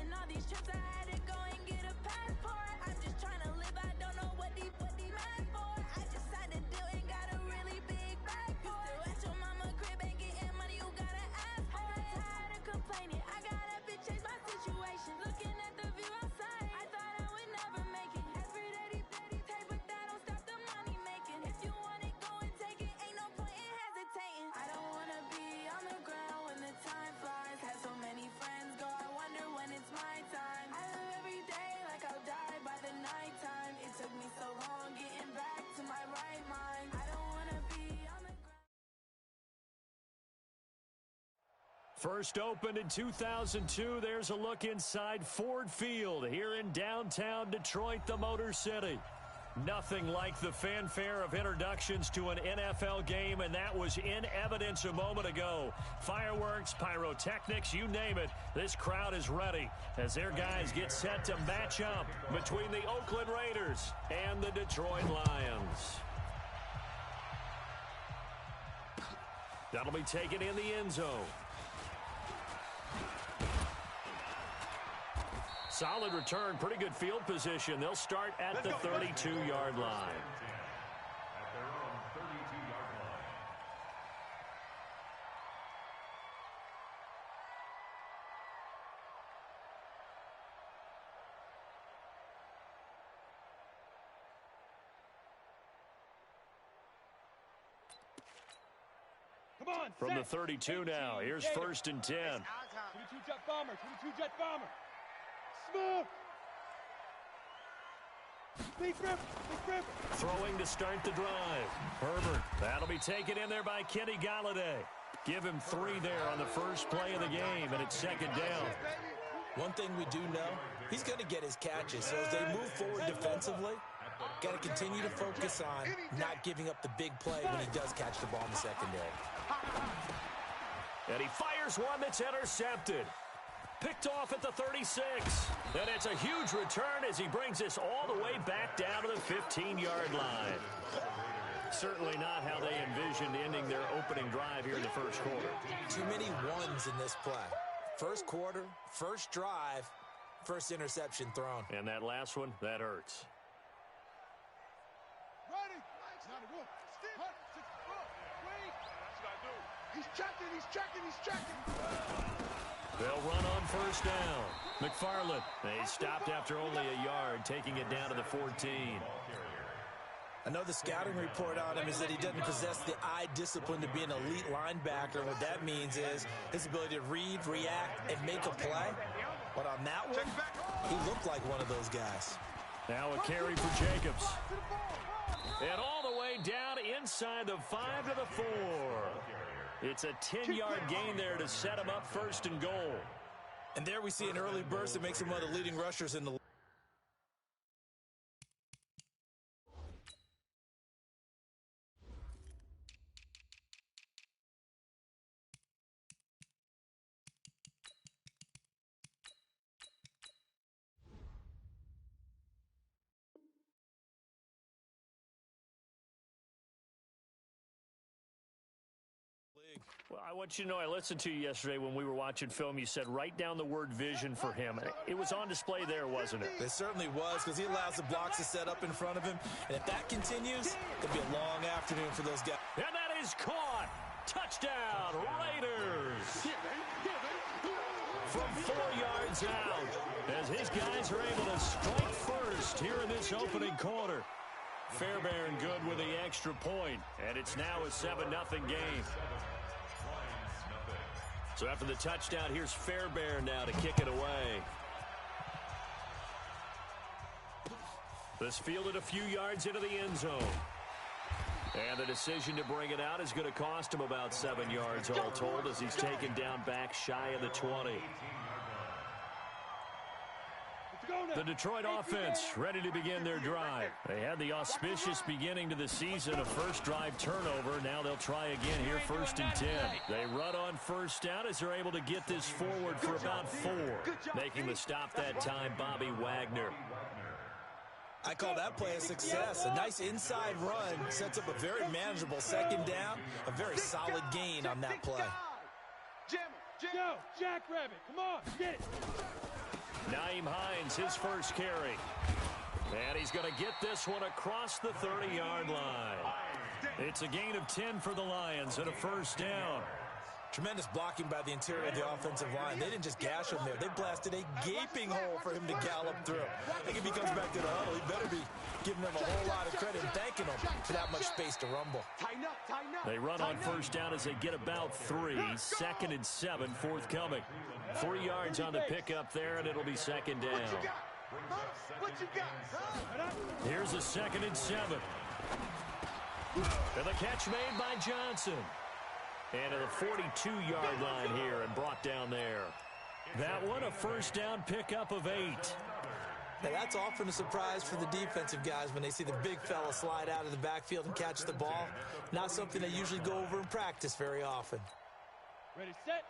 And all these trips I had to go and get a passport. I'm just trying to live, I don't know what the mad for. I just signed a deal and got a really big bag for it. Still at your mama crib ain't getting money, you gotta ask for it. I'm tired of complaining, I gotta bitch change my situation. Looking at the view outside, I thought I would never make it. Every day, take, but that don't stop the money making. If you want it, go and take it, ain't no point in hesitating. I don't wanna be on the ground when the time flies. Had so many friends go, I wonder when it's my time. I live every day like I'll die by the nighttime. It took me so long getting back to my right mind. I don't wanna be on the ground. First opened in 2002, there's a look inside Ford Field here in downtown Detroit, the Motor City. Nothing like the fanfare of introductions to an NFL game, and that was in evidence a moment ago. Fireworks, pyrotechnics, you name it. This crowd is ready as their guys get set to match up between the Oakland Raiders and the Detroit Lions. That'll be taken in the end zone. Solid return, pretty good field position. They'll start at the 32-yard line. At their own 32-yard line. Come on, From the 32 now, here's 1st and 10. 22 jet bomber, 22 jet bomber. Smoke! Big rip, big rip. Throwing to start the drive. Herbert, that'll be taken in there by Kenny Galladay. Give him 3 there on the first play of the game, and it's 2nd down. One thing we do know, he's going to get his catches. So as they move forward defensively, got to continue to focus on not giving up the big play when he does catch the ball in the secondary. And he fires one that's intercepted. Picked off at the 36. And it's a huge return as he brings this all the way back down to the 15-yard line. Certainly not how they envisioned ending their opening drive here in the first quarter. Too many ones in this play. First quarter, first drive, first interception thrown. And that last one, that hurts. Ready. He's checking, he's checking, he's checking. They'll run on first down. McFarland, they stopped after only a yard, taking it down to the 14. I know the scouting report on him is that he doesn't possess the eye discipline to be an elite linebacker. What that means is his ability to read, react, and make a play. But on that one, he looked like one of those guys. Now a carry for Jacobs. And all the way down inside the 5 to the 4. It's a 10-yard gain there to set him up 1st and goal. And there we see an early burst that makes him one of the leading rushers in the league. Well, I want you to know I listened to you yesterday when we were watching film. You said write down the word vision for him. It was on display there, wasn't it? It certainly was, because he allows the blocks to set up in front of him. And if that continues, it'll be a long afternoon for those guys. And that is caught. Touchdown, Raiders. From 4 yards out, as his guys are able to strike first here in this opening quarter. Fairbairn good with the extra point, and it's now a 7-0 game. So after the touchdown, here's Fairbairn now to kick it away. This fielded a few yards into the end zone. And the decision to bring it out is going to cost him about 7 yards all told as he's taken down back shy of the 20. The Detroit offense ready to begin their drive. They had the auspicious beginning to the season, a first drive turnover. Now they'll try again here, 1st and 10. They run on first down as they're able to get this forward for about 4. Making the stop that time, Bobby Wagner. I call that play a success. A nice inside run sets up a very manageable 2nd down. A very solid gain on that play. Go, Jackrabbit, come on, get it. Nyheim Hines, his first carry. And he's going to get this one across the 30-yard line. It's a gain of 10 for the Lions and a first down. Tremendous blocking by the interior of the offensive line. They didn't just gash him there. They blasted a gaping hole for him to gallop through. I think if he comes back to the huddle, he better be giving them a whole lot of credit and thanking them for that much space to rumble. They run on first down as they get about 3. 2nd and 7 forthcoming. 3 yards on the pickup there, and it'll be second down. What you got? Here's a 2nd and 7. And the catch made by Johnson. And at the 42-yard line here and brought down there. That one, a first down pickup of 8. Now that's often a surprise for the defensive guys when they see the big fella slide out of the backfield and catch the ball. Not something they usually go over in practice very often. Ready, set.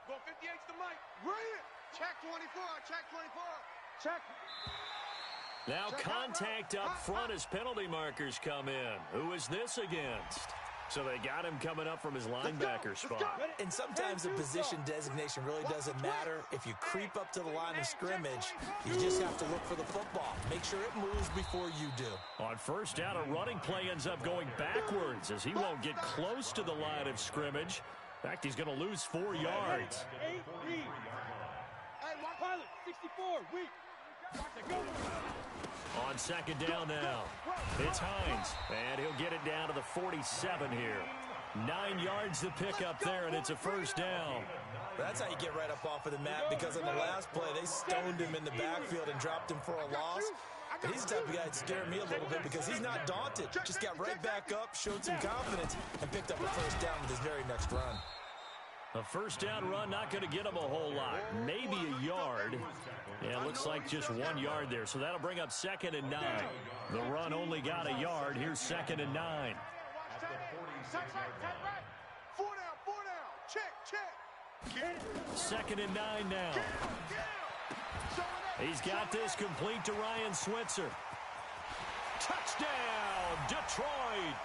Go 58's the mic. Ready. Check 24. Check 24. Check. Now contact up front as penalty markers come in. Who is this against? So they got him coming up from his linebacker spot. And sometimes the position designation really doesn't matter. If you creep up to the line of scrimmage, you just have to look for the football. Make sure it moves before you do. On first down, a running play ends up going backwards as he won't get close to the line of scrimmage. In fact, he's going to lose 4 yards. Hey, pilot, 64, weak. On second down now, it's Hines, and he'll get it down to the 47 here. 9 yards to pick up there, and it's a first down. That's how you get right up off of the mat, because on the last play, they stoned him in the backfield and dropped him for a loss. But he's the type of guy that scared me a little bit because he's not daunted. Just got right back up, showed some confidence, and picked up a first down with his very next run. A first down run, not going to get him a whole lot. Maybe a yard. Yeah, it looks like just 1 yard there. So that'll bring up 2nd and 9. The run only got a yard. Here's 2nd and 9. 4 down. Check. 2nd and 9 now. He's got this complete to Ryan Switzer. Touchdown, Detroit.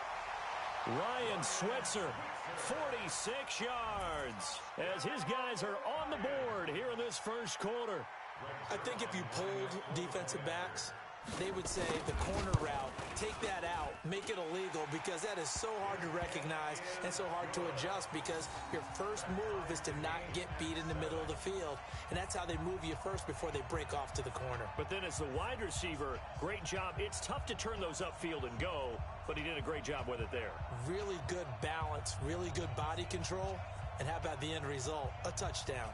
Ryan Switzer, 46 yards, as his guys are on the board here in this first quarter. I think if you polled defensive backs, they would say the corner route, take that out, make it illegal, because that is so hard to recognize and so hard to adjust, because your first move is to not get beat in the middle of the field, and that's how they move you first before they break off to the corner. But then as the wide receiver, great job. It's tough to turn those upfield and go, but he did a great job with it there. Really good balance, really good body control, and how about the end result? A touchdown.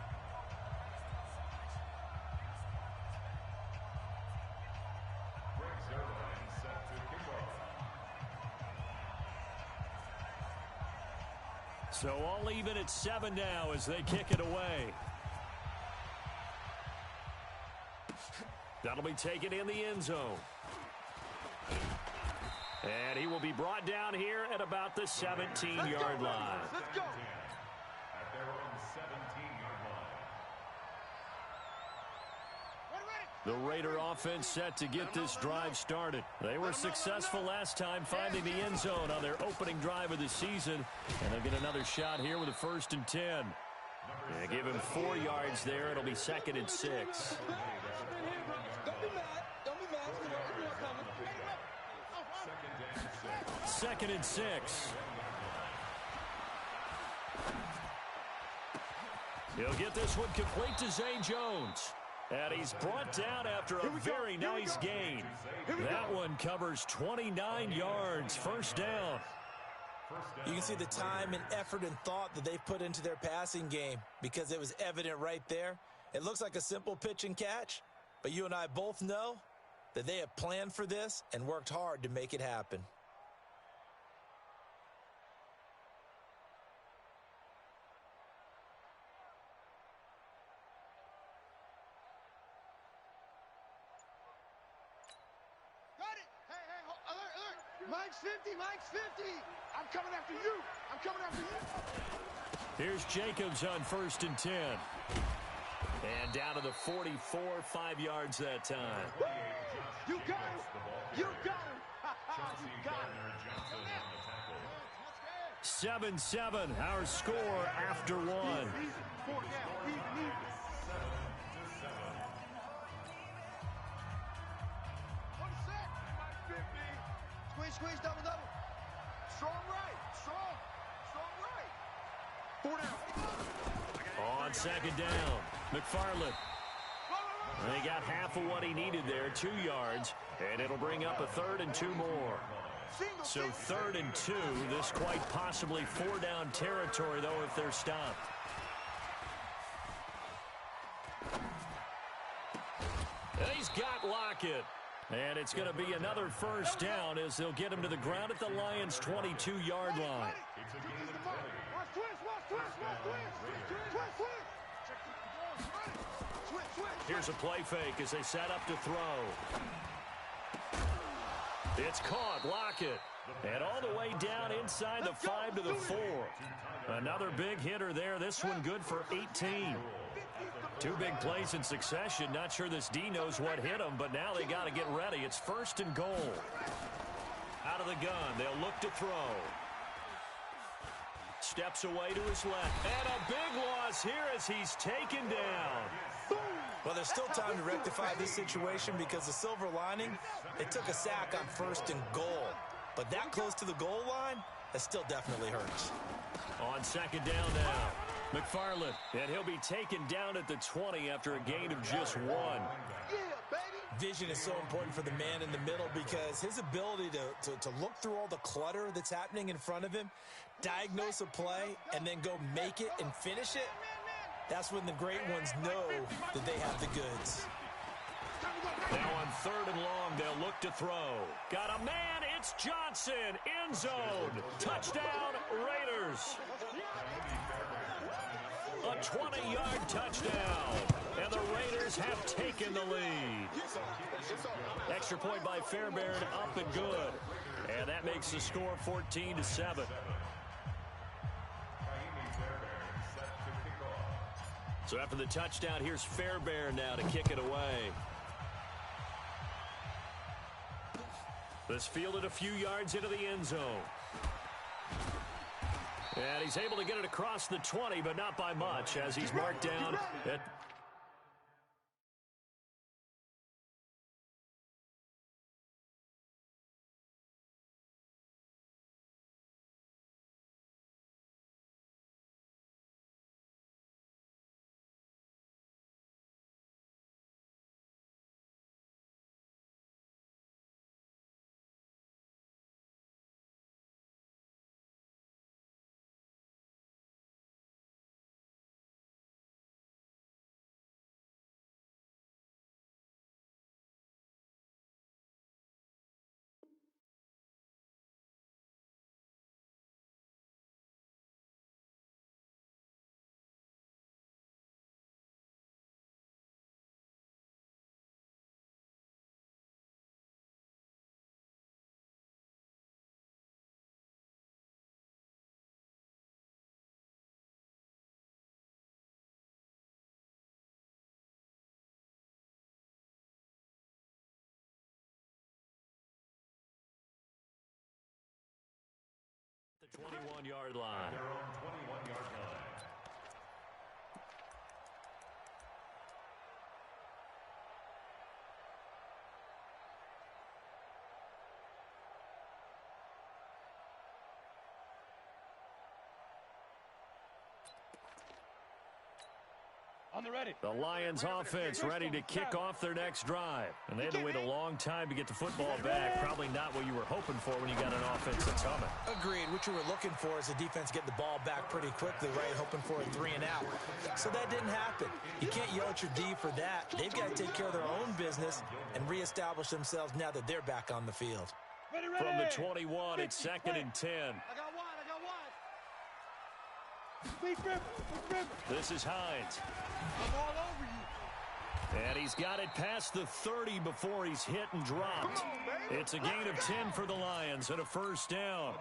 So all even at 7 now as they kick it away. That'll be taken in the end zone. And he will be brought down here at about the 17-yard line. Let's go. At their own 17-yard line. The Raider offense set to get this drive started. They were successful last time finding the end zone on their opening drive of the season. And they'll get another shot here with a 1st and 10. They give him 4 yards there. It'll be 2nd and 6. Don't be mad. Don't be mad. It's coming. 2nd and 6. He'll get this one complete to Zay Jones. And he's brought down after a very nice gain. That one covers 29 yards. First down. You can see the time and effort and thought that they've put into their passing game, because it was evident right there. It looks like a simple pitch and catch, but you and I both know that they have planned for this and worked hard to make it happen. Mike's 50, Mike's 50. I'm coming after you. I'm coming after you. Here's Jacobs on 1st and 10. And down to the 44, 5 yards that time. You got him. You got him. You got him. 7-7, our score after one. squeeze, double, double. Strong right, strong right. 4 down. On second down, McFarland. They got half of what he needed there, 2 yards, and it'll bring up a 3rd and 2 more. So 3rd and 2, this quite possibly 4-down territory, though, if they're stopped. And he's got Lockett. And it's going to be another first down as they'll get him to the ground at the Lions' 22-yard line. Here's a play fake as they set up to throw. It's caught, Lockett. And all the way down inside the 5 to the 4. Another big hitter there. This one good for 18. 2 big plays in succession. Not sure this D knows what hit him, but now they got to get ready. It's 1st and goal. Out of the gun, they'll look to throw. Steps away to his left. And a big loss here as he's taken down. Well, there's still time to rectify this situation because the silver lining, it took a sack on 1st and goal. But that close to the goal line, that still definitely hurts. On second down now, McFarland, and he'll be taken down at the 20 after a gain of just 1. Vision is so important for the man in the middle because his ability to look through all the clutter that's happening in front of him, diagnose a play, and then go make it and finish it, that's when the great ones know that they have the goods. Now on 3rd and long, they'll look to throw. Got a man, it's Johnson, end zone. Touchdown, Raiders. A 20-yard touchdown, and the Raiders have taken the lead. Extra point by Fairbairn, up and good. And that makes the score 14-7. So after the touchdown, here's Fairbairn now to kick it away. This fielded a few yards into the end zone. And he's able to get it across the 20, but not by much, as he's marked down at the 21-yard line. Their own 21-yard line. On the ready. The Lions offense ready to kick off their next drive. And they had to wait a long time to get the football back. Probably not what you were hoping for when you got an offense that's humming. Agreed. What you were looking for is the defense get the ball back pretty quickly, right? Hoping for a 3 and out. So that didn't happen. You can't yell at your D for that. They've got to take care of their own business and reestablish themselves now that they're back on the field. Ready. From the 21, it's 2nd and 10. I got one. Big rip. This is Hines. I'm all over you. And he's got it past the 30 before he's hit and dropped. It's a gain of 10 for the Lions and a first down.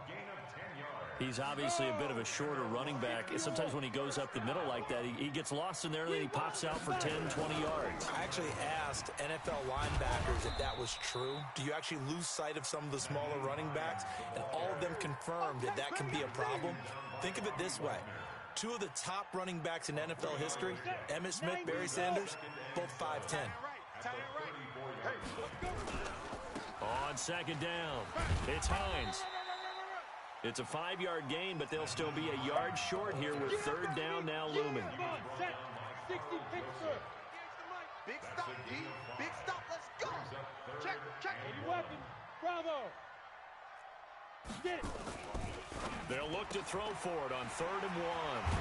He's obviously a bit of a shorter running back. Sometimes when he goes up the middle like that, he gets lost in there, and then he pops out for 10, 20 yards. I actually asked NFL linebackers if that was true. Do you actually lose sight of some of the smaller running backs? And all of them confirmed that that can be a problem. Think of it this way. 2 of the top running backs in NFL history, Emmitt Smith, Barry Sanders, both 5'10". On second down, it's Hines. It's a 5-yard gain, but they'll still be a yard short here with third down now looming. Come on, set. 60 Pittsburgh. Big stop, D. Big stop. Let's go. Check, check. Any weapon. Bravo. Get it. They'll look to throw for it on 3rd and 1.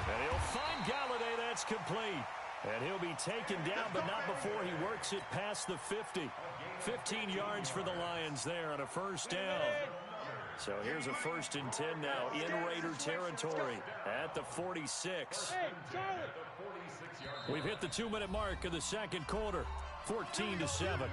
And he'll find Galladay. That's complete. And he'll be taken down, but not before he works it past the 50. 15 yards for the Lions there on a first down. So here's a 1st and 10 now in Raider territory at the 46. We've hit the 2-minute mark of the second quarter, 14-7.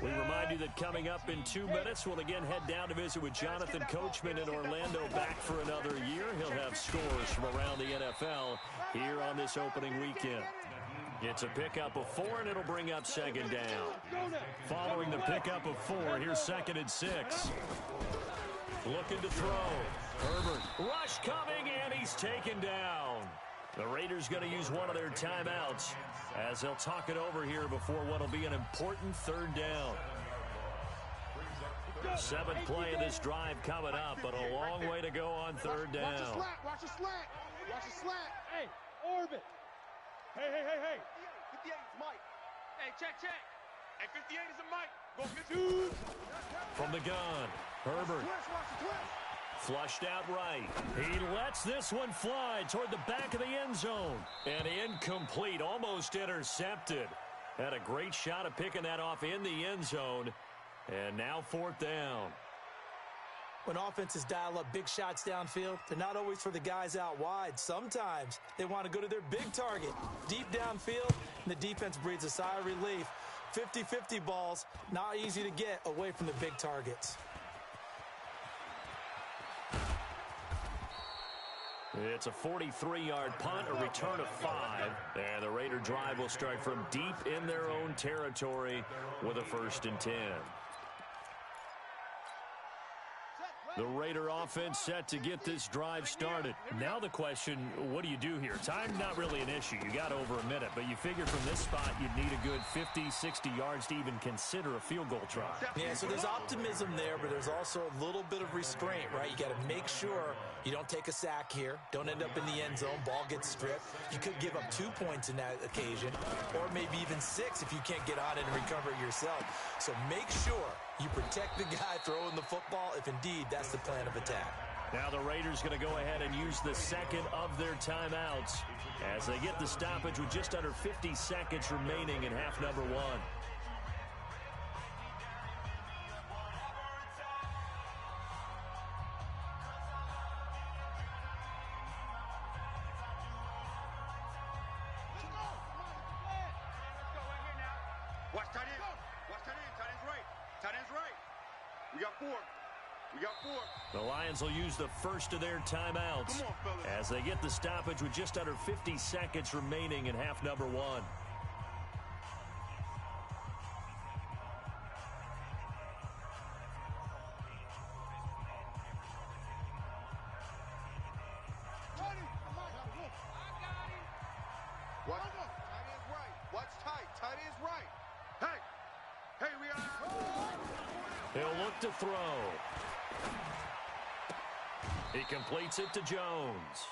We remind you that coming up in 2 minutes, we'll again head down to visit with Jonathan Coachman in Orlando, back for another year. He'll have scores from around the NFL here on this opening weekend. It's a pickup of 4, and it'll bring up second down. Following the pickup of 4, here's 2nd and 6. Looking to throw. Herbert. Rush coming, and he's taken down. The Raiders going to use one of their timeouts as they'll talk it over here before what will be an important 3rd down. 7th play of this drive coming up, but a long way to go on 3rd down. Watch a slant. Watch a slant. Watch a slant. Hey, orbit. Hey. 58 is Mike. Hey, check. Hey, 58 is a Mike. Go 52. From the gun, Herbert. Watch the twist. Flushed out right. He lets this one fly toward the back of the end zone. And incomplete, almost intercepted. Had a great shot of picking that off in the end zone. And now 4th down. When offenses dial up big shots downfield, they're not always for the guys out wide. Sometimes they want to go to their big target, deep downfield, and the defense breathes a sigh of relief. 50-50 balls, not easy to get away from the big targets. It's a 43-yard punt, a return of 5. And the Raider drive will start from deep in their own territory with a 1st and 10. The Raider offense set to get this drive started. Now the question, what do you do here? Time's not really an issue. You got over a minute, but you figure from this spot you'd need a good 50, 60 yards to even consider a field goal try. Yeah, so there's optimism there, but there's also a little bit of restraint, right? You got to make sure you don't take a sack here, don't end up in the end zone, ball gets stripped. You could give up 2 points in that occasion, or maybe even 6 if you can't get on it and recover it yourself. So make sure you protect the guy throwing the football if indeed that's the plan of attack. Now the Raiders going to go ahead and use the second of their timeouts as they get the stoppage with just under 50 seconds remaining in half number 1. Watch tight end. Watch tight end. Tight end's right. Tight end's right. We got 4. We got 4. The Lions will use the first of their timeouts Come on, fellas. as they get the stoppage with just under 50 seconds remaining in half number 1. Watch. Tight end's right. Watch tight. Tight end's right. Hey, we are. He'll look to throw. He completes it to Jones.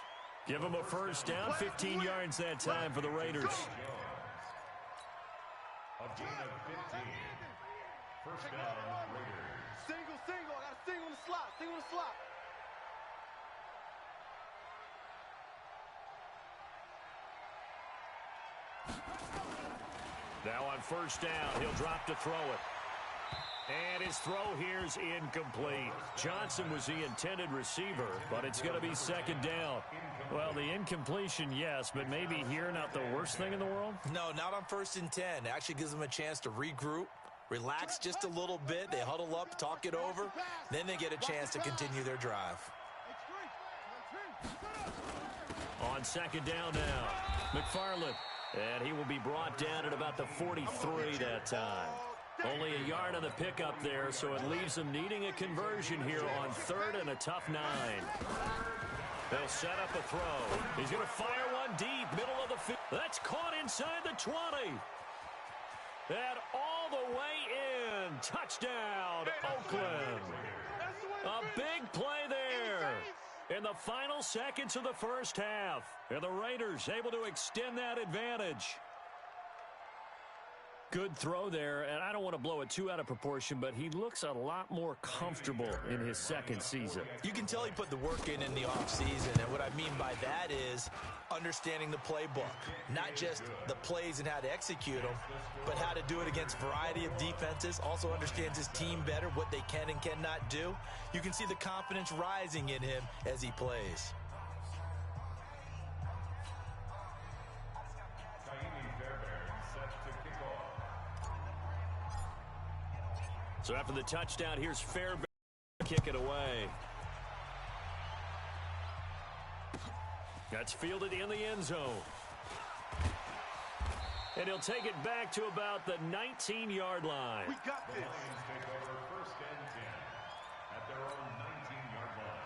Give him a first down, 15 yards that time for the Raiders. A gain of 15. First down, Raiders. Single. I got a single in the slot. Single in the slot. Now on first down, he'll drop to throw it. And his throw here's incomplete. Johnson was the intended receiver, but it's going to be second down. Well, the incompletion, yes, but maybe here not the worst thing in the world? No, not on 1st and 10. It actually gives them a chance to regroup, relax just a little bit. They huddle up, talk it over. Then they get a chance to continue their drive. On second down now, McFarland. And he will be brought down at about the 43 that time. Only a yard on the pickup there, so it leaves them needing a conversion here on 3rd and a tough 9. They'll set up a throw. He's going to fire one deep, middle of the field. That's caught inside the 20. And all the way in. Touchdown, Oakland. A big play there in the final seconds of the first half. And the Raiders able to extend that advantage. Good throw there, and I don't want to blow it too out of proportion, but he looks a lot more comfortable in his second season. You can tell he put the work in the offseason, and what I mean by that is understanding the playbook. Not just the plays and how to execute them, but how to do it against a variety of defenses. Also understands his team better, what they can and cannot do. You can see the confidence rising in him as he plays. So after the touchdown, here's Fairbairn kick it away. That's fielded in the end zone. And he'll take it back to about the 19-yard line. We got this. Take over first and 10 at their own 19-yard line.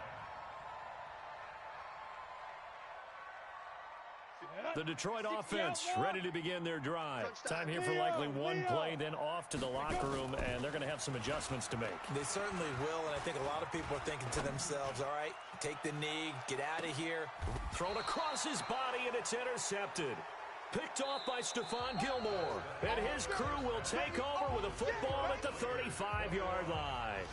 The Detroit offense ready to begin their drive. Time here for likely one play, then off to the locker room, and they're going to have some adjustments to make. They certainly will, and I think a lot of people are thinking to themselves, all right, take the knee, get out of here. Thrown across his body, and it's intercepted. Picked off by Stephon Gilmore. And his crew will take over with a football at the 35-yard line.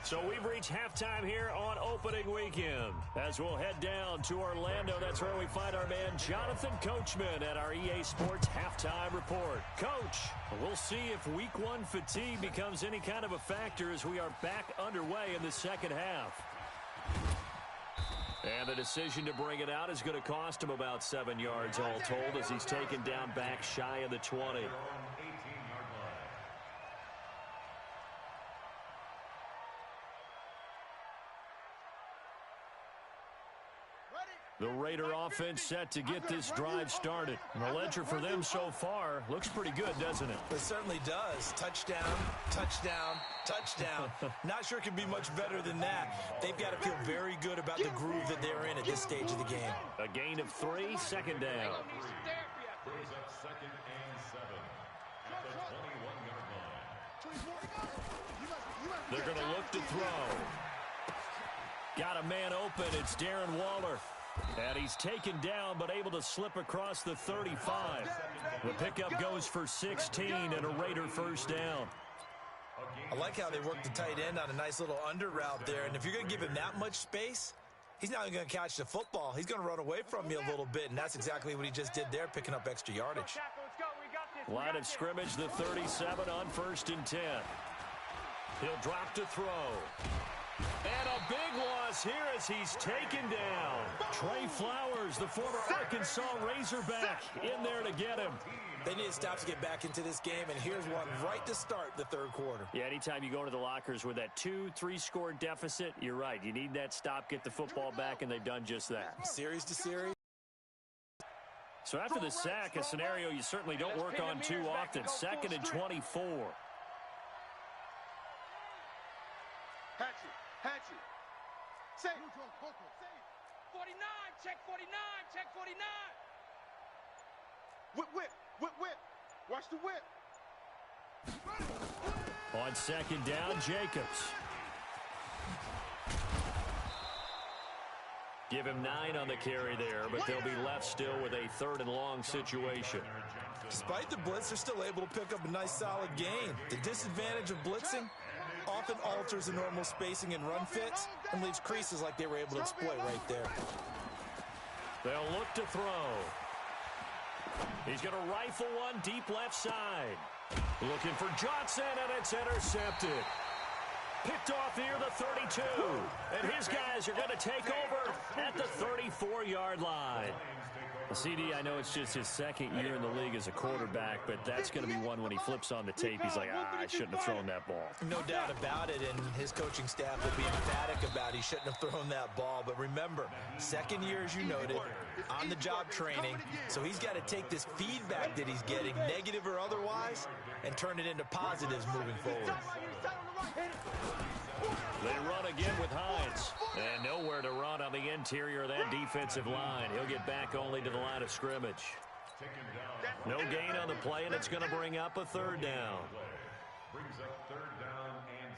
So we've reached halftime here on opening weekend. As we'll head down to Orlando, that's where we find our man Jonathan Coachman at our EA Sports Halftime Report. Coach, we'll see if week one fatigue becomes any kind of a factor as we are back underway in the second half. And the decision to bring it out is going to cost him about 7 yards all told as he's taken down back shy of the 20. The Raider offense set to get this drive started. And the ledger for them so far looks pretty good, doesn't it? It certainly does. Touchdown, touchdown, touchdown. Not sure it can be much better than that. They've got to feel very good about the groove that they're in at this stage of the game. A gain of 3, second down. Brings up second and 7 at the 21-yard line. They're going to look to throw. Got a man open. It's Darren Waller. And he's taken down but able to slip across the 35. The pickup goes for 16 and a Raider first down. I like how they work the tight end on a nice little under route there. And if you're going to give him that much space, he's not even going to catch the football. He's going to run away from you a little bit, and that's exactly what he just did there, picking up extra yardage. Line of scrimmage, the 37 on first and 10. He'll drop to throw. And a big loss here as he's taken down. Trey Flowers, the former Arkansas Razorback, in there to get him. They need to stop to get back into this game, and here's one right to start the third quarter. Yeah, anytime you go to the lockers with that 2-3 score deficit, you're right. You need that stop, get the football back, and they've done just that. Series to series. So after the sack, a scenario you certainly don't work on too often. Second and 24. Hatchet. Say 49, check 49, check 49. Whip. Watch the whip. On second down, Jacobs. Give him 9 on the carry there, but they'll be left still with a third and long situation. Despite the blitz, they're still able to pick up a nice solid gain. The disadvantage of blitzing often alters the normal spacing and run fits and leaves creases like they were able to exploit right there. They'll look to throw. He's going to rifle one deep left side. Looking for Johnson, and it's intercepted. Picked off near the 32. And his guys are going to take over at the 34-yard line. CD, I know it's just his second year in the league as a quarterback, but that's going to be one when he flips on the tape. He's like, I shouldn't have thrown that ball. No doubt about it, and his coaching staff will be emphatic about he shouldn't have thrown that ball. But remember, second year, as you noted, on-the-job training, so he's got to take this feedback that he's getting, negative or otherwise, and turn it into positives moving forward. They run again with Hines. And nowhere to run on the interior of that defensive line. He'll get back only to the line of scrimmage. No gain on the play, and it's going to bring up a third down. Brings up third down and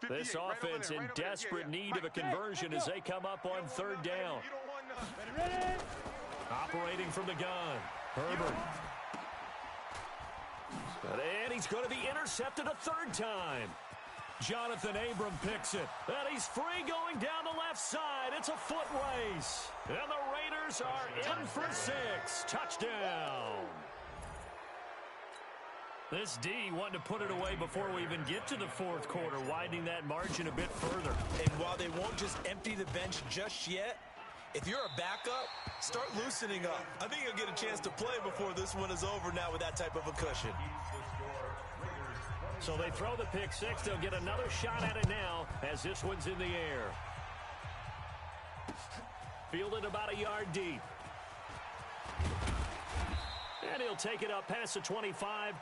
7. This offense in desperate need of a conversion as they come up on third down. Operating from the gun, Herbert. And he's going to be intercepted a third time. Jonathan Abram picks it. And he's free going down the left side. It's a foot race. And the Raiders are in for 6. Touchdown. This D wanted to put it away before we even get to the fourth quarter, widening that margin a bit further. And while they won't just empty the bench just yet, if you're a backup, start loosening up. I think you'll get a chance to play before this one is over now with that type of a cushion. So they throw the pick six. They'll get another shot at it now as this one's in the air. Fielded about a yard deep. And he'll take it up past the 25.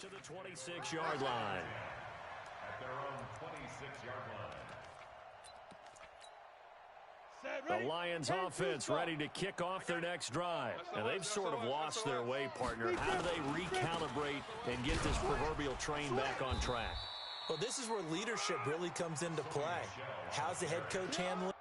To the 26-yard line. At their own 26-yard line. The Lions offense ready to kick off their next drive. And they've sort of lost their way, partner. How do they recalibrate and get this proverbial train back on track? Well, this is where leadership really comes into play. How's the head coach handling?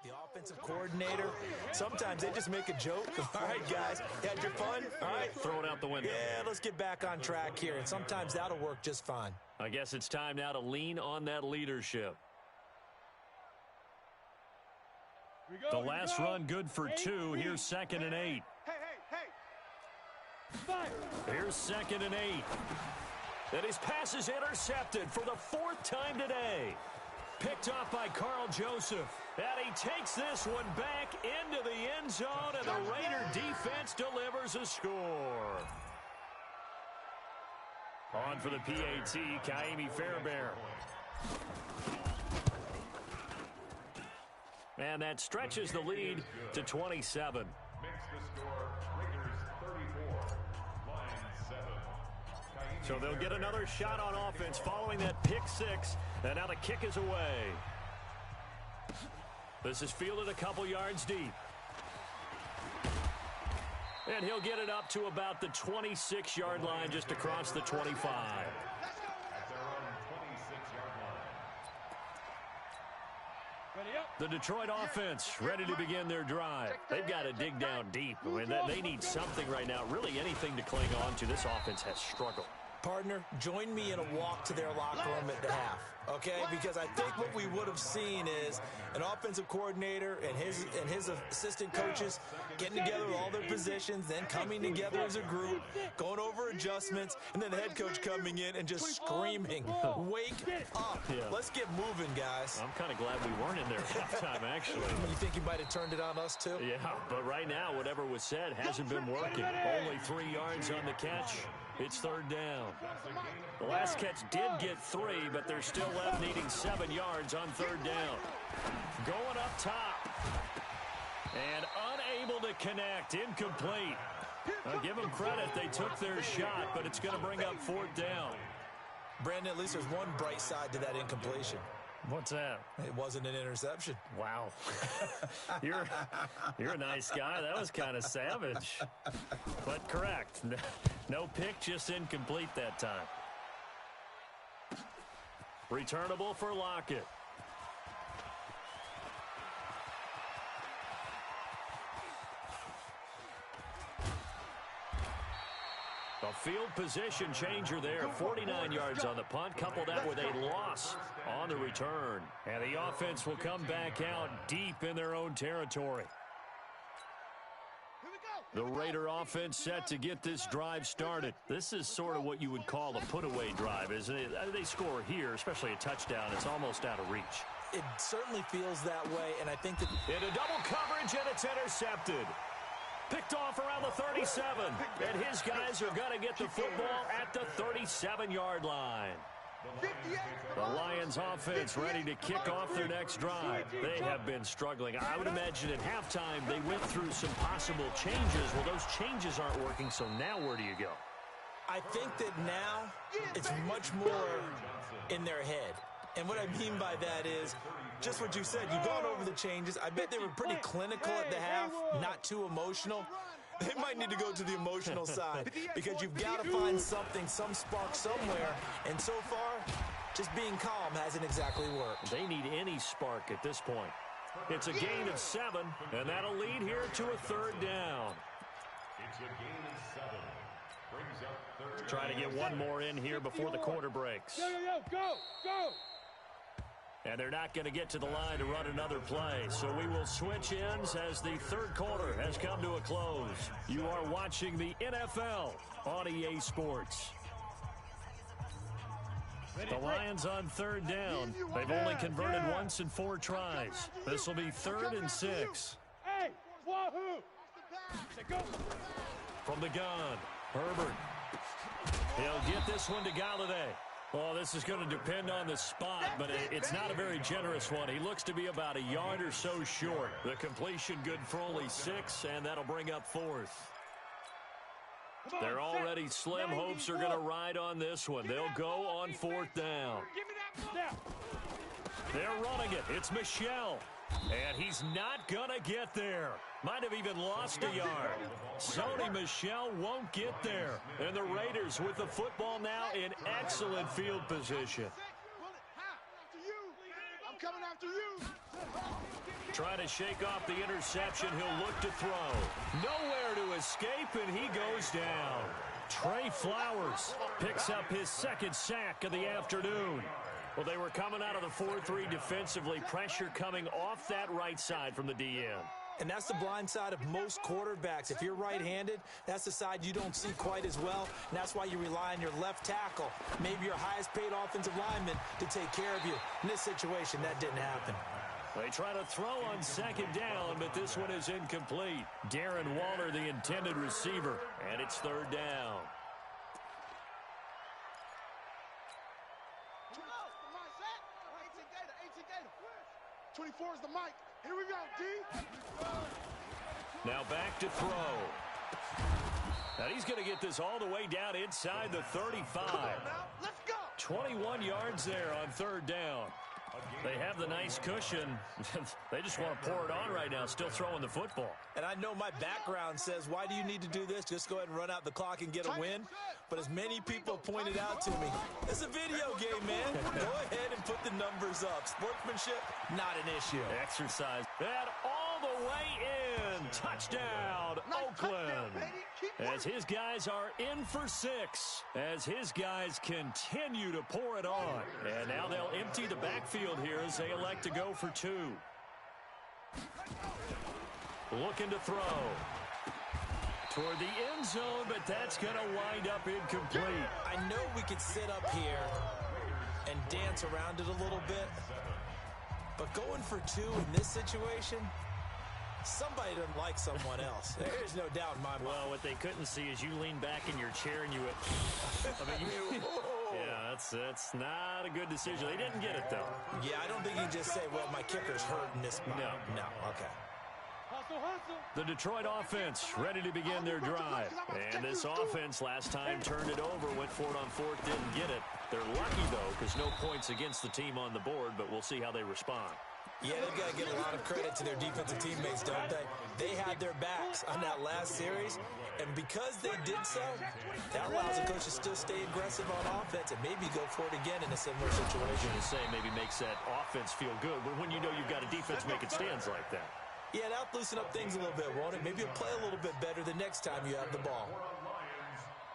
The offensive coordinator, sometimes they just make a joke. All right, guys, you had your fun? All right. Throw it out the window. Yeah, let's get back on track here, and sometimes that'll work just fine. I guess it's time now to lean on that leadership. The last run good for 2. Here's 2nd and 8. Here's 2nd and 8. And his pass is intercepted for the 4th time today. Picked off by Carl Joseph. And he takes this one back into the end zone, and the Raider defense delivers a score. On for the PAT, Kaimi Fairbairn. And that stretches the lead to 27. Makes the score Raiders 34, Lions 7. So they'll get another shot on offense following that pick six. And now the kick is away. This is fielded a couple yards deep. And he'll get it up to about the 26-yard line, just across the 25. At their own 26-yard line. Ready up. The Detroit offense ready to begin their drive. They've got to dig down deep. I mean, they need something right now, really anything to cling on to. This offense has struggled. Partner, join me in a walk to their locker room at the half, okay? Because I think what we would have seen is an offensive coordinator and his assistant coaches getting together with all their positions, then coming together as a group, going over adjustments, and then the head coach coming in and just screaming, wake up. Yeah. Let's get moving, guys. I'm kind of glad we weren't in there at halftime, actually. You think you might have turned it on us, too? Yeah, but right now, whatever was said hasn't been working. Only 3 yards on the catch. It's third down. The last catch did get 3, but they're still left needing 7 yards on third down. Going up top. And unable to connect. Incomplete. I'll give them credit. They took their shot, but it's going to bring up fourth down. Brandon, at least there's one bright side to that incompletion. What's that? It wasn't an interception. Wow. You're a nice guy. That was kind of savage. But correct. No pick, just incomplete that time. Returnable for Lockett. A field position changer there. 49 yards on the punt. Couple that with a loss on the return. And the offense will come back out deep in their own territory. The Raider offense set to get this drive started. This is sort of what you would call a put-away drive, isn't it? They score here, especially a touchdown. It's almost out of reach. It certainly feels that way, and I think that... Into double coverage, and it's intercepted. Picked off around the 37, and his guys are going to get the football at the 37-yard line. The Lions offense ready to kick off their next drive. They have been struggling. I would imagine at halftime they went through some possible changes. Well, those changes aren't working, so now where do you go? I think that now it's much more in their head. And what I mean by that is just what you said. You've gone over the changes. I bet they were pretty clinical at the half, not too emotional. They might need to go to the emotional side because you've got to find something, some spark somewhere. And so far, just being calm hasn't exactly worked. They need any spark at this point. It's a gain of 7, and that'll lead here to a third down. It's a gain of 7. Brings up third. Trying to get one more in here before the quarter breaks. Go! And they're not going to get to the line to run another play. So we will switch ends as the third quarter has come to a close. You are watching the NFL on EA Sports. The Lions on third down. They've only converted once in 4 tries. This will be 3rd and 6. Hey, wahoo! From the gun, Herbert. He'll get this one to Galladay. Well, this is going to depend on the spot, but it's not a very generous one. He looks to be about a yard or so short. The completion good for only 6, and that'll bring up 4th. They're already slim. Hopes are going to ride on this one. They'll go on 4th down. They're running it. It's Michel. And he's not going to get there. Might have even lost a yard. Sony Michel won't get there. And the Raiders with the football now in excellent field position. I'm coming after you. Trying to shake off the interception. He'll look to throw. Nowhere to escape, and he goes down. Trey Flowers picks up his 2nd sack of the afternoon. Well, they were coming out of the 4-3 defensively. Pressure coming off that right side from the DN. And that's the blind side of most quarterbacks. If you're right-handed, that's the side you don't see quite as well. And that's why you rely on your left tackle, maybe your highest-paid offensive lineman, to take care of you. In this situation, that didn't happen. They try to throw on 2nd down, but this one is incomplete. Darren Waller, the intended receiver, and it's 3rd down. 24 is the mic. Here we go, D. Now back to throw. Now he's going to get this all the way down inside the 35. Come on now, let's go. 21 yards there on 3rd down. They have the nice cushion. They just want to pour it on right now, still throwing the football. And I know my background says, why do you need to do this? Just go ahead and run out the clock and get a win. But as many people pointed out to me, it's a video game, man. Go ahead and put the numbers up. Sportsmanship, not an issue. Exercise. And all the way in. Touchdown, Oakland. As his guys are in for 6. As his guys continue to pour it on. And now they'll empty the backfield here as they elect to go for 2. Looking to throw. Toward the end zone, but that's going to wind up incomplete. I know we could sit up here and dance around it a little bit, but going for 2 in this situation, somebody doesn't like someone else. There's no doubt in my mind. Well, what they couldn't see is you lean back in your chair and you went, yeah, that's not a good decision. They didn't get it, though. Yeah, I don't think you just say, well, my kicker's hurt in this spot. No, okay. The Detroit offense ready to begin their drive. And this offense last time turned it over, went for it on 4th, didn't get it. They're lucky, though, because no points against the team on the board, but we'll see how they respond. Yeah, they've got to give a lot of credit to their defensive teammates, don't they? They had their backs on that last series, and because they did so, that allows the coach to still stay aggressive on offense and maybe go for it again in a similar situation. To say maybe makes that offense feel good, but when you know you've got a defense making stands like that. Yeah, that'll loosen up things a little bit, won't it? Maybe you'll play a little bit better the next time you have the ball.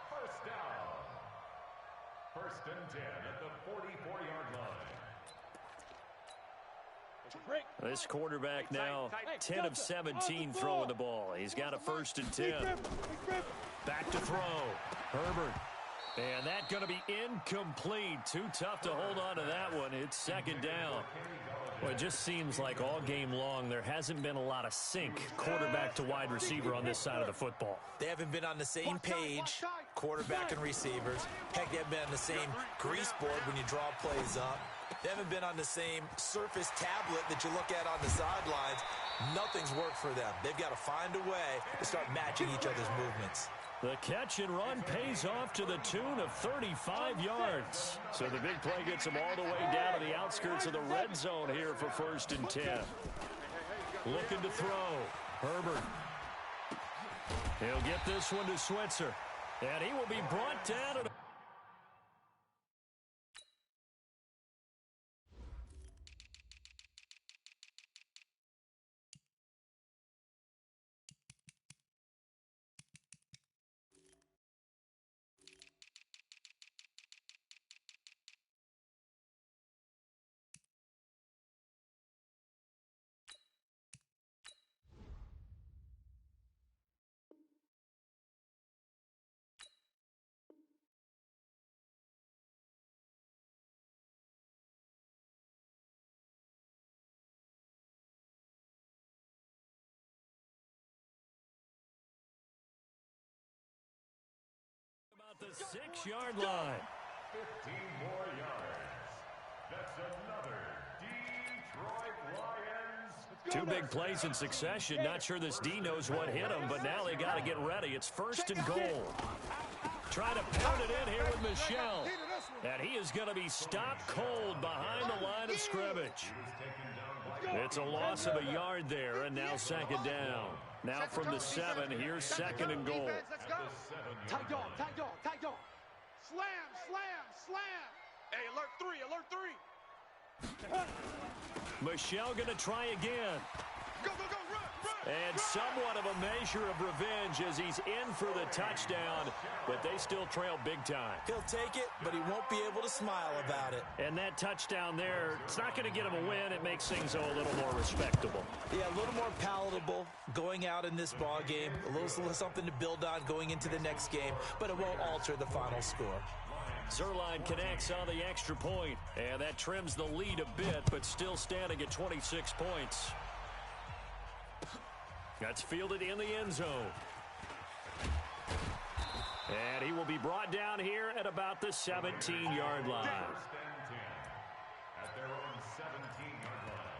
First down. 1st and 10 at the 44-yard line. This quarterback now 10 of 17 throwing the ball. He's got a 1st and 10. Back to throw. Herbert. And that's going to be incomplete. Too tough to hold on to that one. It's 2nd down. Well, it just seems like all game long there hasn't been a lot of sync quarterback to wide receiver on this side of the football. They haven't been on the same page, quarterback and receivers. Heck, they haven't been on the same grease board when you draw plays up. They haven't been on the same surface tablet that you look at on the sidelines. Nothing's worked for them. They've got to find a way to start matching each other's movements. The catch and run pays off to the tune of 35 yards. So the big play gets them all the way down to the outskirts of the red zone here for 1st and 10. Looking to throw. Herbert. He'll get this one to Switzer. And he will be brought down at the 6-yard line. 15 more yards. That's another Detroit Lions. Two big plays in succession. Not sure this D knows what hit him, but now they got to get ready. It's 1st and goal. Trying to pound it in here with Michel. And he is going to be stopped cold behind the line of scrimmage. It's a loss of a yard there, and now 2nd down. Now from the 7, here's 2nd and goal. Tight dog. Slam. Hey, alert 3. Michel going to try again. Go, run. And somewhat of a measure of revenge as he's in for the touchdown, but they still trail big time. He'll take it, but he won't be able to smile about it. And that touchdown there, it's not going to get him a win. It makes things a little more respectable. Yeah, a little more palatable going out in this ball game. A little something to build on going into the next game, but it won't alter the final score. Zerline connects on the extra point, and that trims the lead a bit, but still standing at 26 points. That's fielded in the end zone. And he will be brought down here at about the 17-yard line. 1st and 10 at their own 17-yard line.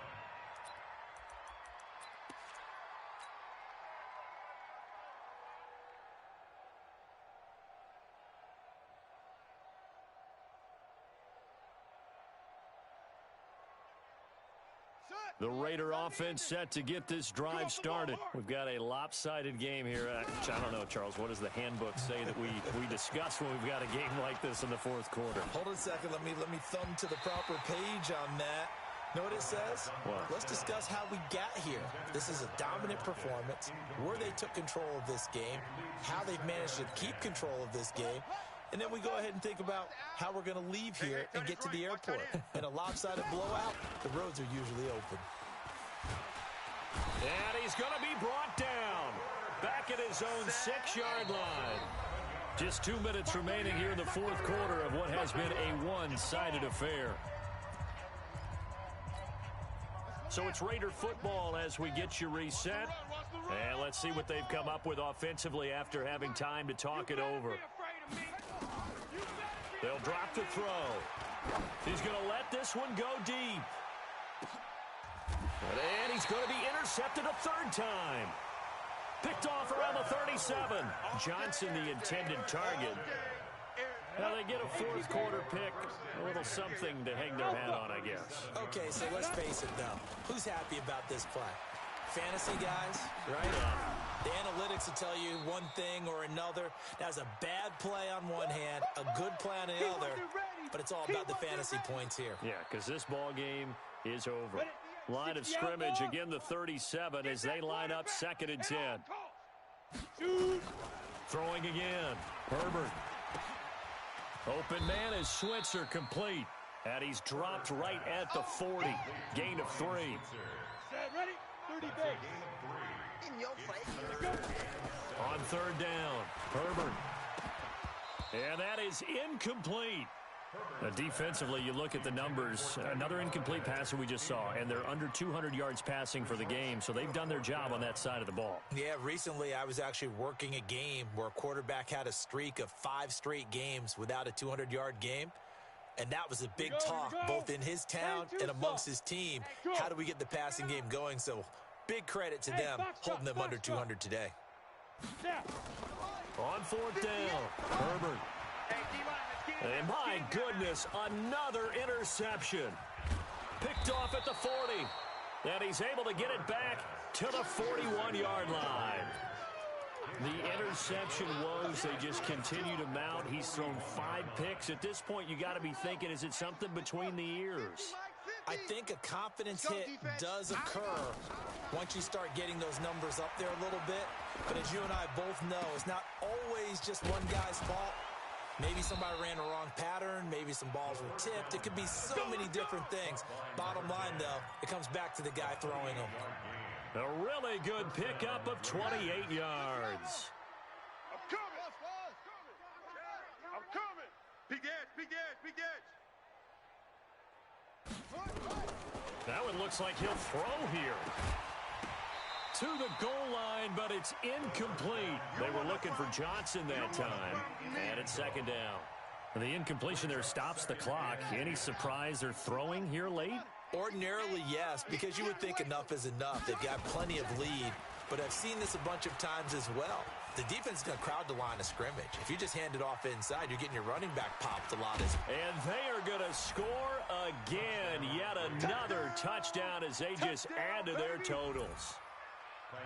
The Raider offense set to get this drive started. We've got a lopsided game here. I don't know, Charles, what does the handbook say that we discuss when we've got a game like this in the fourth quarter? Hold on a second. Let me thumb to the proper page on that. Know what it says? What? Let's discuss how we got here. This is a dominant performance, where they took control of this game, how they've managed to keep control of this game, and then we go ahead and think about how we're going to leave here and get to the airport. In a lopsided blowout, the roads are usually open. And he's going to be brought down. Back at his own 6-yard line. Just 2 minutes remaining here in the fourth quarter of what has been a one-sided affair. So it's Raider football as we get you reset. And let's see what they've come up with offensively after having time to talk it over. They'll drop the throw. He's going to let this one go deep. And he's going to be intercepted a third time. Picked off around the 37. Johnson, the intended target. Now they get a fourth quarter pick, a little something to hang their hat on, I guess. Okay, so let's face it, though. Who's happy about this play? Fantasy guys, right? The analytics will tell you one thing or another. That's a bad play on one hand, a good play on the other, but it's all about the fantasy points here. Yeah, because this ball game is over. Line of scrimmage, again the 37 as they line up 2nd and 10. Throwing again. Herbert. Open man is Switzer, complete. And he's dropped right at the 40. Gain of 3. Ready? 30 base. In your face. On 3rd down, Herbert. And that is incomplete. Defensively, you look at the numbers. Another incomplete passer we just saw, and they're under 200 yards passing for the game, so they've done their job on that side of the ball. Yeah, recently I was actually working a game where a quarterback had a streak of 5 straight games without a 200-yard game, and that was a big talk both in his town and amongst his team. How do we get the passing game going? So big credit to them holding them under 200 today. On 4th down, Herbert. And my goodness, another interception. Picked off at the 40. And he's able to get it back to the 41-yard line. The interception woes, they just continue to mount. He's thrown 5 picks. At this point, you got to be thinking, is it something between the ears? I think a confidence hit does occur once you start getting those numbers up there a little bit. But as you and I both know, it's not always just one guy's fault. Maybe somebody ran a wrong pattern. Maybe some balls were tipped. It could be so many different things. Bottom line, though, it comes back to the guy throwing them. A really good pickup of 28 yards. I'm coming. I'm coming. Big edge. Now it looks like he'll throw here. To the goal line, but it's incomplete. They were looking for Johnson that time. And it's 2nd down. The incompletion there stops the clock. Any surprise they're throwing here late? Ordinarily, yes, because you would think enough is enough. They've got plenty of lead, but I've seen this a bunch of times as well. The defense is going to crowd the line of scrimmage. If you just hand it off inside, you're getting your running back popped a lot. And they are going to score again. Yet another touchdown as they just add to their totals.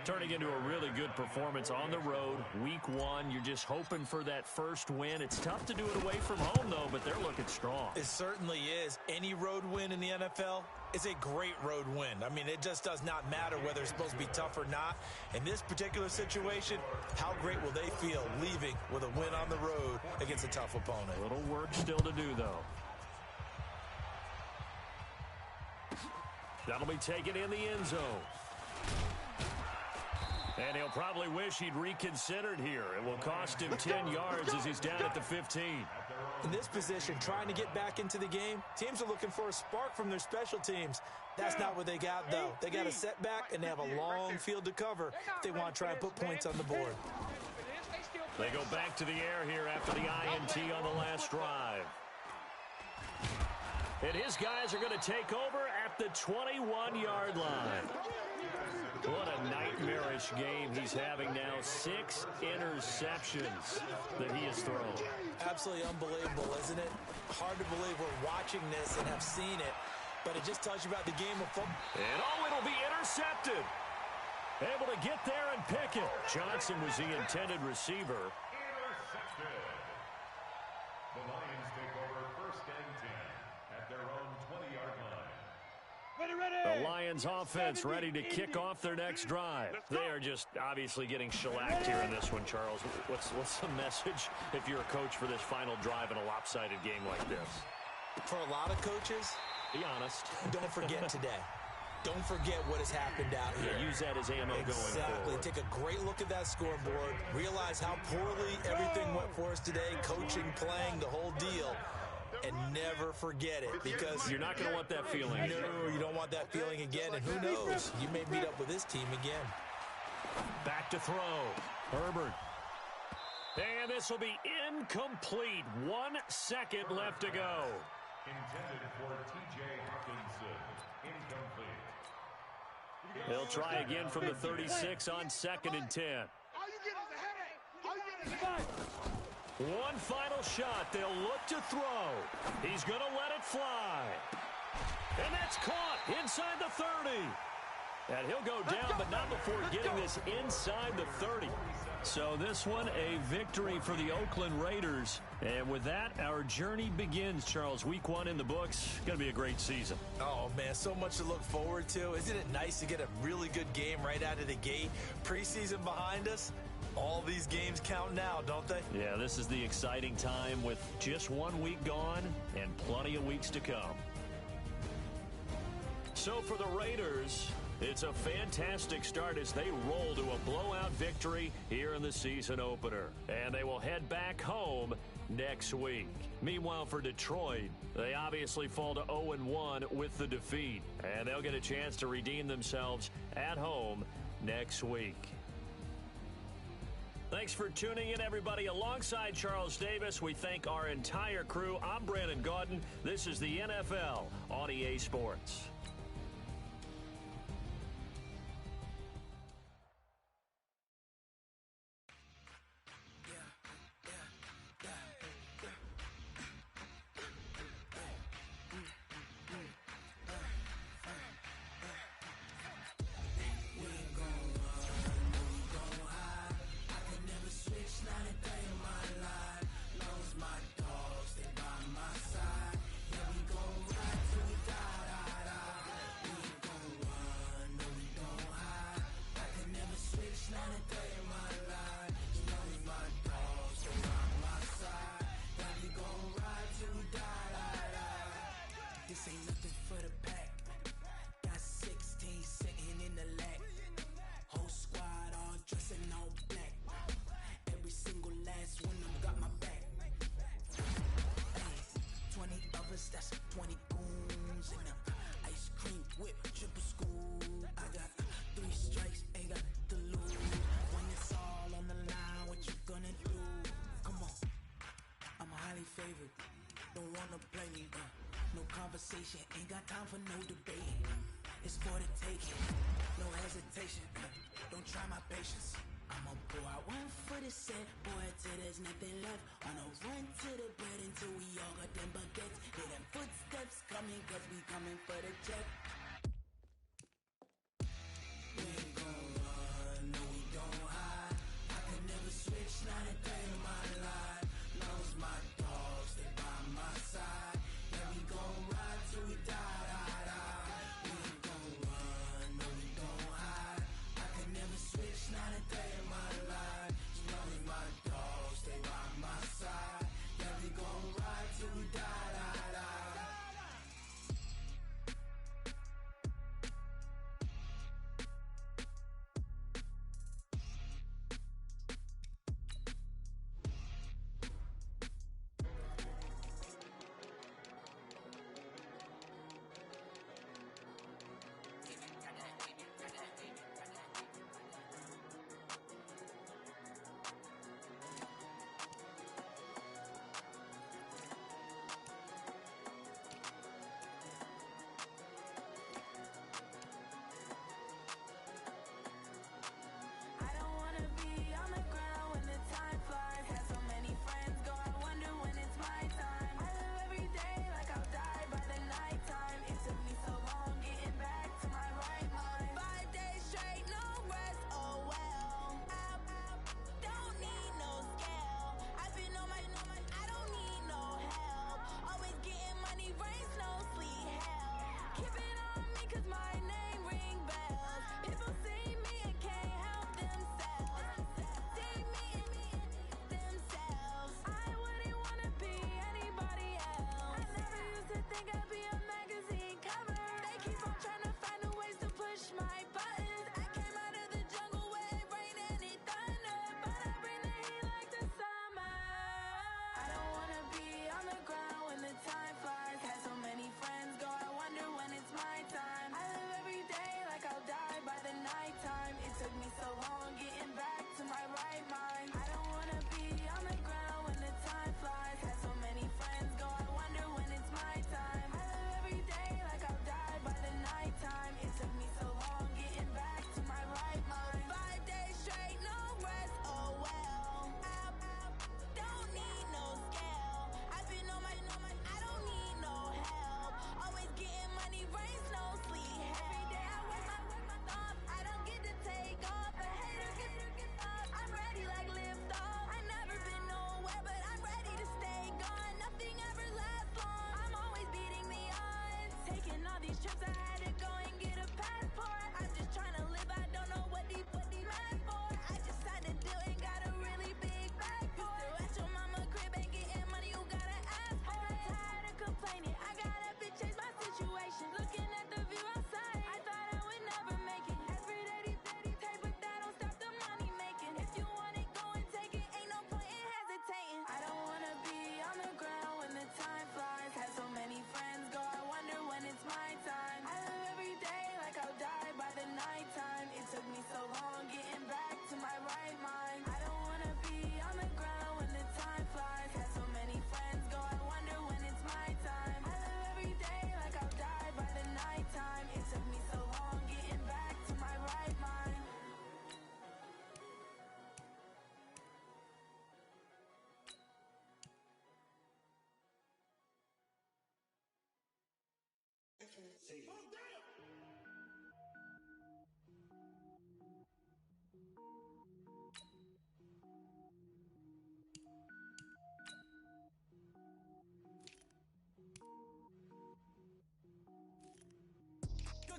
Turning into a really good performance on the road. Week 1, you're just hoping for that first win. It's tough to do it away from home, though, but they're looking strong. It certainly is. Any road win in the NFL is a great road win. I mean, it just does not matter whether it's supposed to be tough or not. In this particular situation, how great will they feel leaving with a win on the road against a tough opponent? A little work still to do, though. That'll be taken in the end zone. And he'll probably wish he'd reconsidered here. It will cost him 10 yards as he's down at the 15. In this position, trying to get back into the game, teams are looking for a spark from their special teams. That's not what they got, though. They got a setback, and they have a long field to cover if they want to try and put points on the board. They go back to the air here after the INT on the last drive. And his guys are going to take over at the 21-yard line. What a nightmarish game he's having now. 6 interceptions that he has thrown. Absolutely unbelievable, isn't it? Hard to believe we're watching this and have seen it. But it just tells you about the game of football. And it'll be intercepted. Able to get there and pick it. Johnson was the intended receiver. Intercepted. The Lions take over 1st and 10 at their own 20-yard line. The Lions offense ready to kick off their next drive. They are just obviously getting shellacked here in this one, Charles. What's the message if you're a coach for this final drive in a lopsided game like this? For a lot of coaches, be honest. Don't forget today. Don't forget what has happened out here. Yeah, use that as ammo going forward. Exactly. Take a great look at that scoreboard. Realize how poorly everything went for us today. Coaching, playing, the whole deal. And never forget it, because you're not going to want that feeling. No, you don't want that feeling again. And who knows? You may meet up with this team again. Back to throw. Herbert. And this will be incomplete. 1 second left to go. Intended for T.J. Hawkinson. Incomplete. They'll try again from the 36 on 2nd and 10. One final shot. They'll look to throw. He's going to let it fly. And that's caught inside the 30. And he'll go down, but not before getting this inside the 30. So this one, a victory for the Oakland Raiders. And with that, our journey begins, Charles. Week 1 in the books. Going to be a great season. Oh, man, so much to look forward to. Isn't it nice to get a really good game right out of the gate? Preseason behind us. All these games count now, don't they? Yeah, this is the exciting time with just 1 week gone and plenty of weeks to come. So for the Raiders, it's a fantastic start as they roll to a blowout victory here in the season opener. And they will head back home next week. Meanwhile, for Detroit, they obviously fall to 0-1 with the defeat. And they'll get a chance to redeem themselves at home next week. Thanks for tuning in, everybody. Alongside Charles Davis, we thank our entire crew. I'm Brandon Gaudin. This is the NFL on EA Sports. That's 20 goons and ice cream whip, triple school. I got 3 strikes, ain't got to lose. When it's all on the line, what you gonna do? Come on, I'm highly favored. Don't wanna play me, no conversation, ain't got time for no debate. It's for the taking, no hesitation. Don't try my patience. I'ma pull out 1 foot of set, boy, till there's nothing left. On a run to the bed until we all got them baguettes. Hear them footsteps coming, cause we coming for the check. We ain't gon' run, no we don't hide. I can never switch, not a day in my life. Knows my dogs, they by my side. Yeah, we gon' ride till we die, die, die. We ain't gon' run, no we don't hide. I can never switch, not a day in my life. Knows my dogs, they by my side. Yeah, we gon' ride till we die, die, die. Cook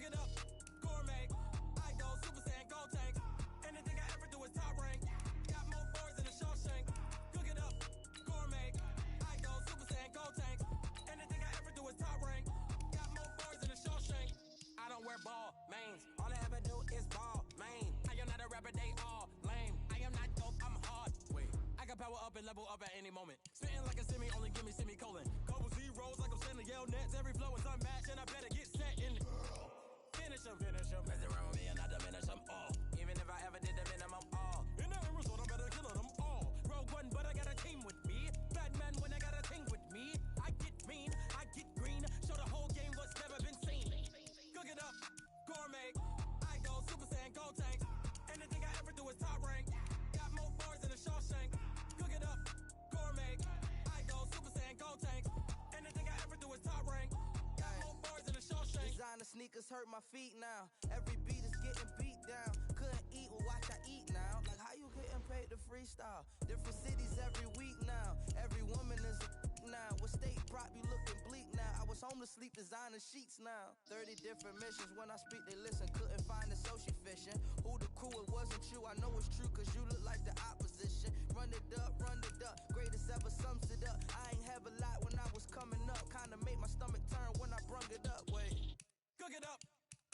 it up, gourmet. I go Super Saiyan, go tank. Anything I ever do is top rank. Got more bars than a Shawshank. Cook it up, gourmet. I go Super Saiyan, go tank. Anything I ever do is top rank. Got more bars than a Shawshank. I don't wear ball mains. All I ever do is ball main. I am not a rapper, they all lame. I am not dope, I'm hard. Wait, I can power up and level up at any moment. Spitting like a semi, only give me semicolon. Couple zeros like I'm sending yell nets. Every flow is unmatched and I better get set in. Finish them. Mess around with me and I diminish them all. Even if I ever did the minimum all. In the end result, I better kill them all. Rogue One, but I got a team with me. Batman when I got a team with me. I get mean, I get green. Show the whole game what's never been seen. Cook it up, gourmet. I go Super Saiyan, go tank. Anything I ever do is top rank. Got more bars than a Shawshank. Cook it up, gourmet. I go Super Saiyan, go tank. Anything I ever do is top rank. Got more bars than a Shawshank. Designer sneakers hurt my feet now. Every beat is getting beat down. Couldn't eat, well watch I eat now. Like how you getting paid to freestyle? Different cities every week now. Every woman is a now. What state prop you looking bleak now? I was home to sleep designer sheets now. 30 different missions. When I speak they listen. Couldn't find the social fishing. Who the crew, it wasn't you. I know it's true cause you look like the opposition. Run it up. Greatest ever sums it up. I ain't have a lot when I was coming up. Kinda made my stomach turn when I brung it up. Wait. Cook it up,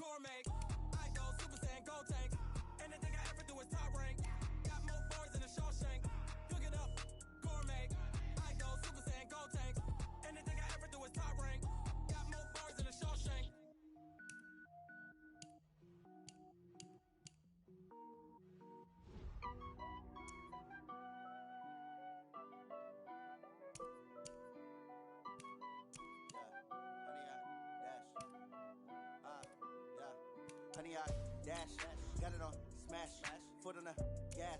gourmet. I go Super Saiyan, go tank. Anything I ever do is top rank. Got more bars than a Shawshank. Cook it up, gourmet. I go Super Saiyan, go tank. Anything I ever do is top rank. Got more bars than a Shawshank. Honey, I dash, got it on smash, foot on the gas.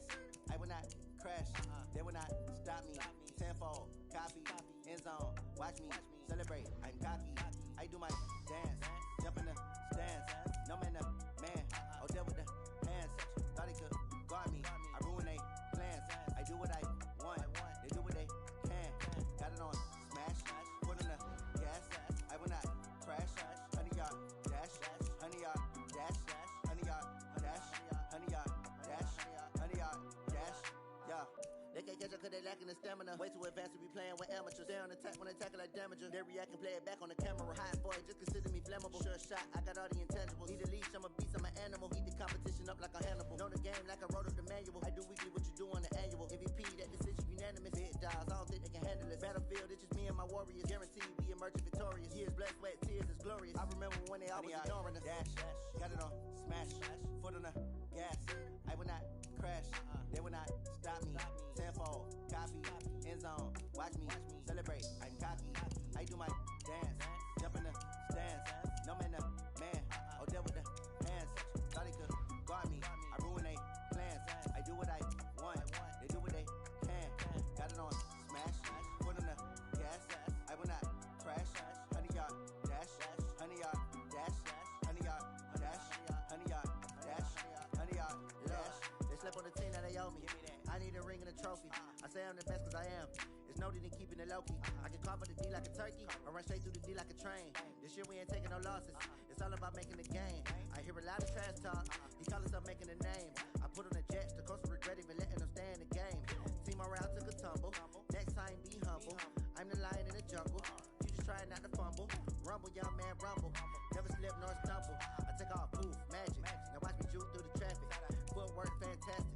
I will not crash, they will not stop me. Tenfold, copy, end zone, watch me celebrate. I'm cocky, I do my dance, jump in the stands. No man, man, oh there with the hands. Thought he could guard me, I ruin they plans. I do what I want, they do what they can. Got it on smash, foot on the gas. I will not crash, honey, y'all dash, honey, y'all dash, honey, y'all dash, honey, y'all dash, honey, y'all dash, yeah. They can't catch up cause they lacking the stamina. Way too advanced to be playing with amateurs. Stay on attack when they tackle like damager. They react and play it back on the camera. Hot boy, just consider me flammable. Sure shot, I got all the intangibles. Need a leash, I'm a beast, I'm an animal. Eat the competition up like a Hannibal. Know the game like I wrote up the manual. I do weekly what you do on the annual. MVP, that decision unanimous. Big dials, I don't think they can handle it. Battlefield, it's just me and my warriors. Guaranteed we emerge victorious. Years, blood, sweat, tears, it's glorious. I remember when they always ignoring us. Dash, got it on smash, foot on the gas. I will not crash, they will not stop me. Tenfold, copy, end zone, watch me celebrate. I'm cocky, I do my dance, jump in the stands. No man, man, oh there with the hands. Thought he could guard me, I ruin they plans. I do what I want, they do what they can. Got it on smash, foot on the gas. I will not crash, honey y'all dash, honey y'all dash, honey y'all dash, honey y'all dash, honey y'all dash. They slept on the team that they owe me. I need a ring and a trophy. I say I'm the best cause I am. It's noted in keeping it low-key. I can carve up the D like a turkey, or run straight through the D like a train. This year we ain't taking no losses. It's all about making the game. I hear a lot of trash talk. He call himself making a name. I put on the jets, the coast will regret even letting them stay in the game. Team morale took a tumble. Next time be humble. I'm the lion in the jungle. You just trying not to fumble. Rumble, young man, rumble. Never slip nor stumble. I take off, poof, magic. Now watch me juke through the traffic. Footwork fantastic.